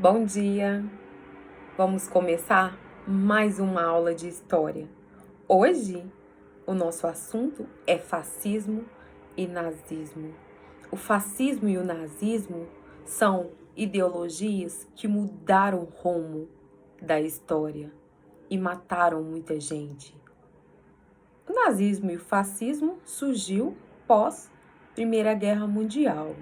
Bom dia! Vamos começar mais uma aula de história. Hoje, o nosso assunto é fascismo e nazismo. O fascismo e o nazismo são ideologias que mudaram o rumo da história e mataram muita gente. O nazismo e o fascismo surgiu pós Primeira Guerra Mundial.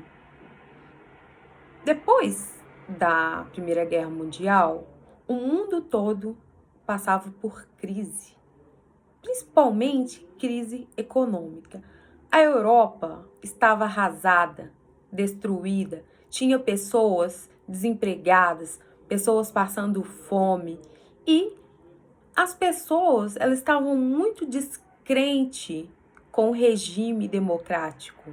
Depois da Primeira Guerra Mundial, o mundo todo passava por crise, principalmente crise econômica. A Europa estava arrasada, destruída, tinha pessoas desempregadas, pessoas passando fome e as pessoas elas estavam muito descrentes com o regime democrático,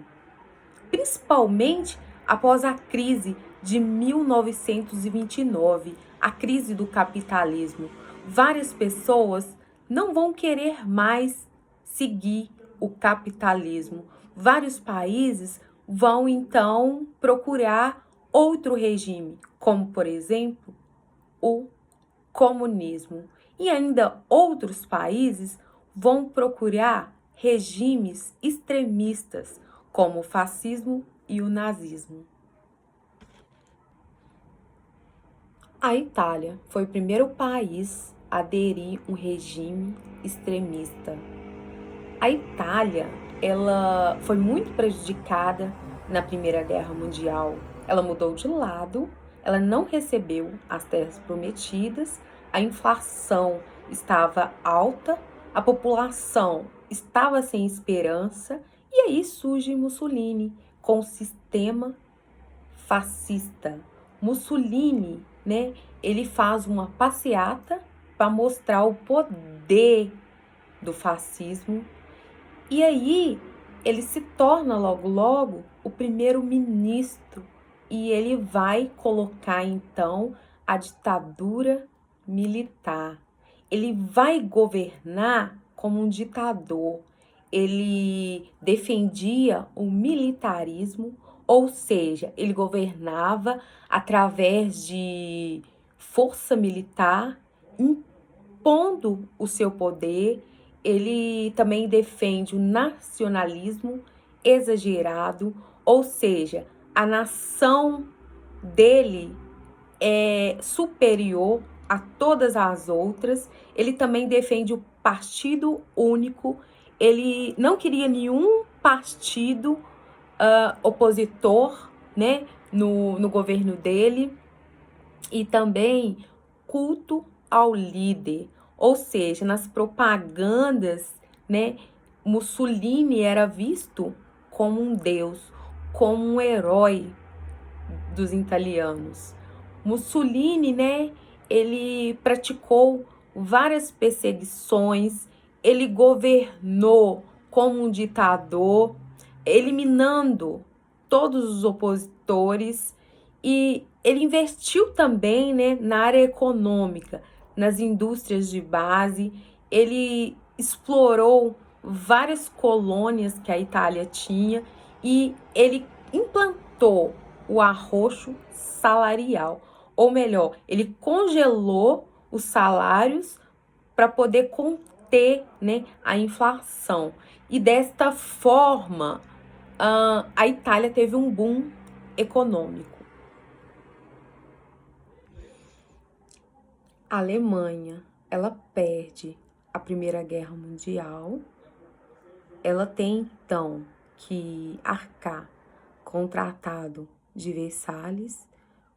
principalmente após a crise de 1929, a crise do capitalismo. Várias pessoas não vão querer mais seguir o capitalismo. Vários países vão então procurar outro regime, como por exemplo o comunismo. E ainda outros países vão procurar regimes extremistas, como o fascismo e o nazismo. A Itália foi o primeiro país a aderir a um regime extremista. A Itália, ela foi muito prejudicada na Primeira Guerra Mundial. Ela mudou de lado, ela não recebeu as terras prometidas, a inflação estava alta, a população estava sem esperança, e aí surge Mussolini com o sistema fascista. Mussolini, né, ele faz uma passeata para mostrar o poder do fascismo. E aí ele se torna logo o primeiro-ministro e ele vai colocar então a ditadura militar. Ele vai governar como um ditador. Ele defendia o militarismo, ou seja, ele governava através de força militar, impondo o seu poder. Ele também defende o nacionalismo exagerado, ou seja, a nação dele é superior a todas as outras. Ele também defende o partido único. Ele não queria nenhum partido opositor, né, no governo dele. E também culto ao líder, ou seja, nas propagandas, né, Mussolini era visto como um deus, como um herói dos italianos. Mussolini, né, ele praticou várias perseguições, ele governou como um ditador, eliminando todos os opositores, e ele investiu também, né, na área econômica, nas indústrias de base. Ele explorou várias colônias que a Itália tinha e ele implantou o arroxo salarial, ou melhor, ele congelou os salários para poder conter, né, a inflação. E desta forma, a Itália teve um boom econômico. A Alemanha, ela perde a Primeira Guerra Mundial. Ela tem, então, que arcar com o Tratado de Versalhes.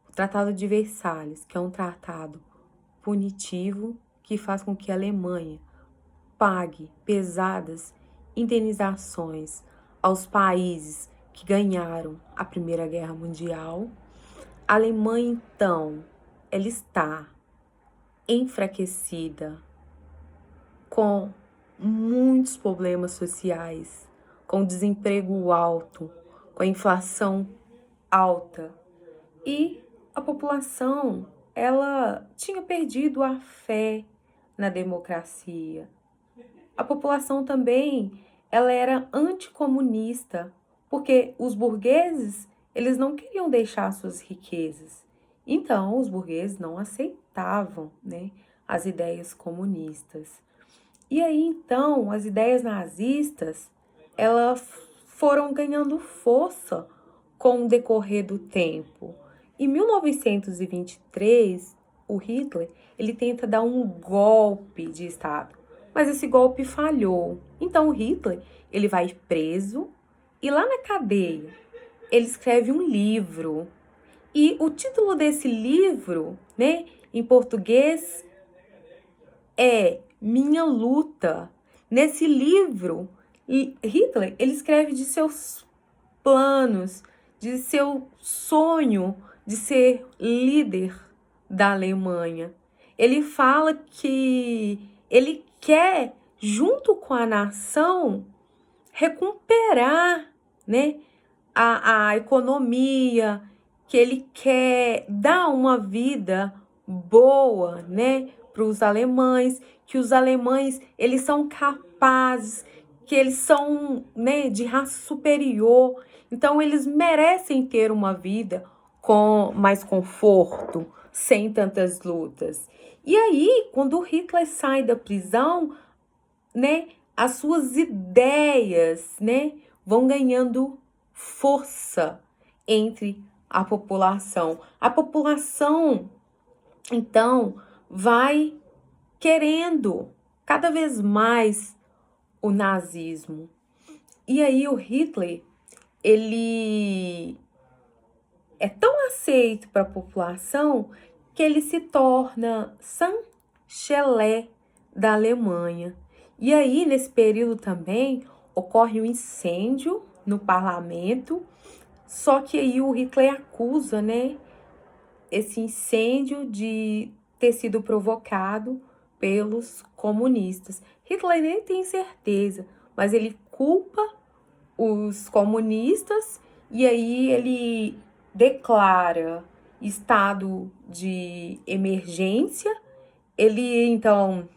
O Tratado de Versalhes, que é um tratado punitivo que faz com que a Alemanha pague pesadas indenizações aos países que ganharam a Primeira Guerra Mundial. A Alemanha, então, ela está enfraquecida, com muitos problemas sociais, com desemprego alto, com a inflação alta. E a população, ela tinha perdido a fé na democracia. A população também, ela era anticomunista, porque os burgueses, eles não queriam deixar suas riquezas. Então, os burgueses não aceitavam, né, as ideias comunistas. E aí, então, as ideias nazistas, elas foram ganhando força com o decorrer do tempo. Em 1923, o Hitler, ele tenta dar um golpe de Estado, mas esse golpe falhou. Então, o Hitler, ele vai preso e lá na cadeia, ele escreve um livro. E o título desse livro, né, em português, é Minha Luta. Nesse livro, Hitler, ele escreve de seus planos, de seu sonho de ser líder da Alemanha. Ele fala que ele quer, junto com a nação, recuperar, né, a economia, que ele quer dar uma vida boa, né, para os alemães, que os alemães, eles são capazes, que eles são, né, de raça superior, então eles merecem ter uma vida com mais conforto, sem tantas lutas. E aí, quando o Hitler sai da prisão, né, as suas ideias, né, vão ganhando força entre a população. A população, então, vai querendo cada vez mais o nazismo. E aí o Hitler, ele é tão aceito para a população que ele se torna chanceler da Alemanha. E aí, nesse período também, ocorre um incêndio no parlamento, só que aí o Hitler acusa, né, esse incêndio de ter sido provocado pelos comunistas. Hitler nem tem certeza, mas ele culpa os comunistas e aí ele declara estado de emergência. Ele então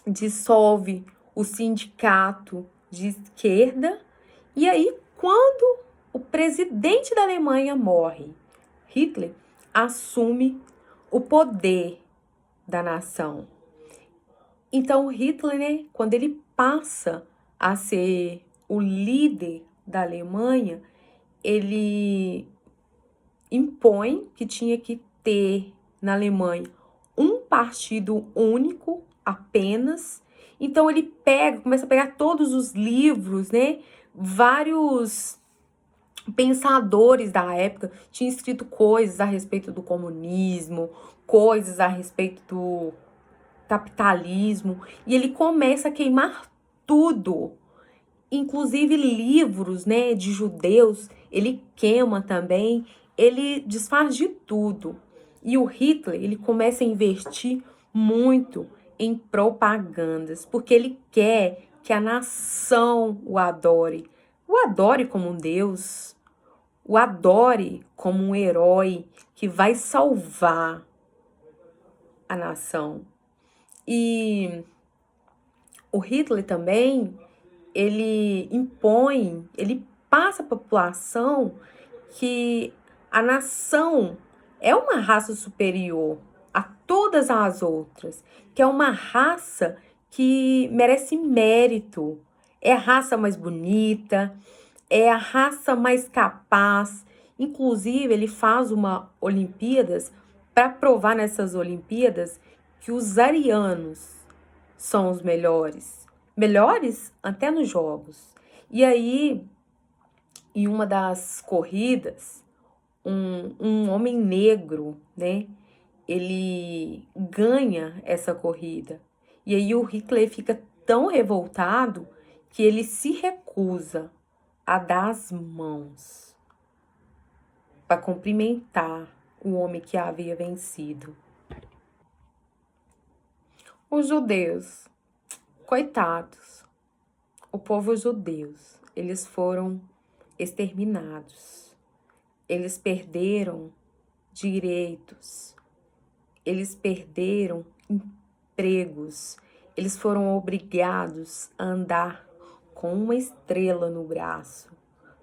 dissolve o sindicato de esquerda e aí quando o presidente da Alemanha morre, Hitler assume o poder da nação. Então Hitler, né, quando ele passa a ser o líder da Alemanha, ele impõe que tinha que ter na Alemanha um partido único apenas. Então ele começa a pegar todos os livros, né? Vários pensadores da época tinham escrito coisas a respeito do comunismo, coisas a respeito do capitalismo, e ele começa a queimar tudo, inclusive livros, né, de judeus, ele queima também, ele desfaz de tudo. E o Hitler, ele começa a investir muito em propagandas, porque ele quer que a nação o adore como um deus, o adore como um herói que vai salvar a nação. E o Hitler também, ele impõe, ele passa à população que a nação é uma raça superior a todas as outras, que é uma raça que merece mérito, é a raça mais bonita, é a raça mais capaz. Inclusive, ele faz uma Olimpíadas para provar nessas Olimpíadas que os arianos são os melhores até nos jogos. E aí, em uma das corridas, um homem negro, né, ele ganha essa corrida. E aí o Hitler fica tão revoltado que ele se recusa a dar as mãos para cumprimentar o homem que havia vencido. Os judeus, coitados, o povo judeus, eles foram exterminados. Eles perderam direitos, eles perderam empregos, eles foram obrigados a andar com uma estrela no braço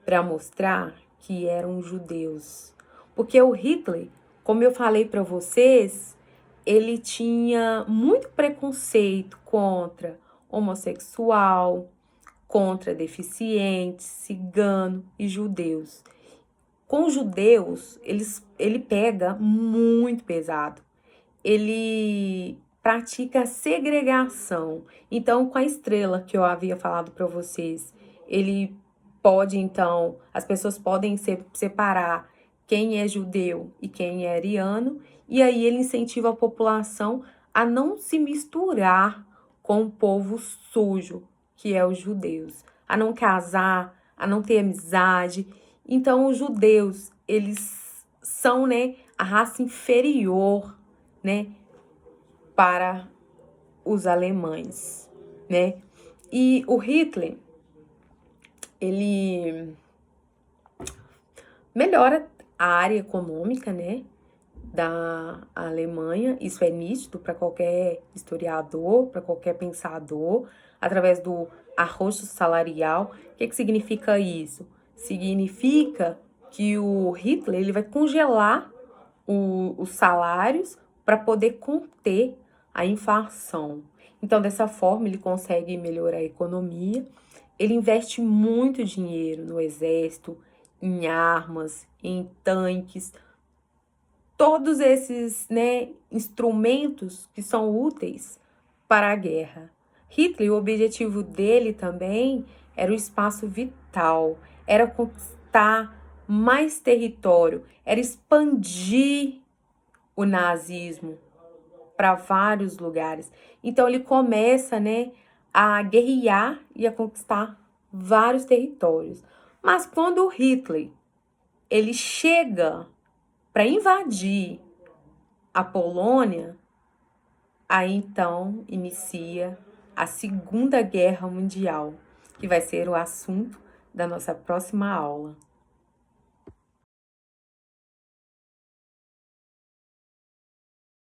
para mostrar que eram judeus. Porque o Hitler Como eu falei para vocês, ele tinha muito preconceito contra homossexual, contra deficientes, cigano e judeus. Com os judeus, ele pega muito pesado. Ele pratica segregação. Então, com a estrela que eu havia falado para vocês, ele pode, então, as pessoas podem separar quem é judeu e quem é ariano, e aí ele incentiva a população a não se misturar com o povo sujo, que é os judeus, a não casar, a não ter amizade. Então, os judeus, eles são, né, a raça inferior, né, para os alemães, né? E o Hitler, ele melhora a área econômica, né, da Alemanha. Isso é nítido para qualquer historiador, para qualquer pensador, através do arrocho salarial. O que significa isso? Significa que o Hitler ele vai congelar os salários para poder conter a inflação. Então, dessa forma, ele consegue melhorar a economia. Ele investe muito dinheiro no exército, em armas, em tanques, todos esses, né, instrumentos que são úteis para a guerra. Hitler, o objetivo dele também era o espaço vital, era conquistar mais território, era expandir o nazismo para vários lugares. Então ele começa, né, a guerrear e a conquistar vários territórios. Mas quando o Hitler ele chega para invadir a Polônia, aí então inicia a Segunda Guerra Mundial, que vai ser o assunto da nossa próxima aula.